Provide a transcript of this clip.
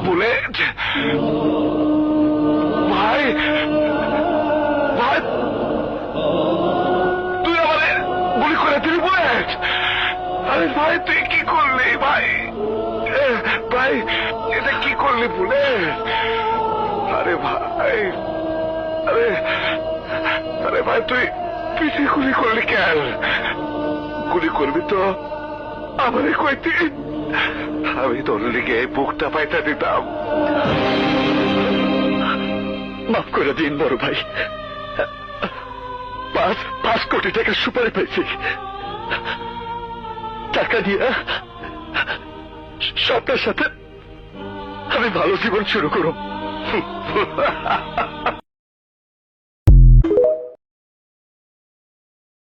Bullet ভাই, ভাই তুই আমারে গুলি করে দিলি বুলেট। আরে ভাই তুই কি করলি ভাই? ভাই এটা কি করলি বুলেট? আরে ভাই, আরে আরে ভাই তুই পিছিয়ে গুলি করলি কেন? গুলি করবি তো আমারে কইতি, আমি তোর লিগে বুকটা পাইটা দিতাম। মাফ করে দিন বড় ভাই, 5 কোটি টাকা সুপারি পেয়েছি, টাকা দিয়ে স্বপ্নের সাথে আমি ভালো জীবন শুরু করব।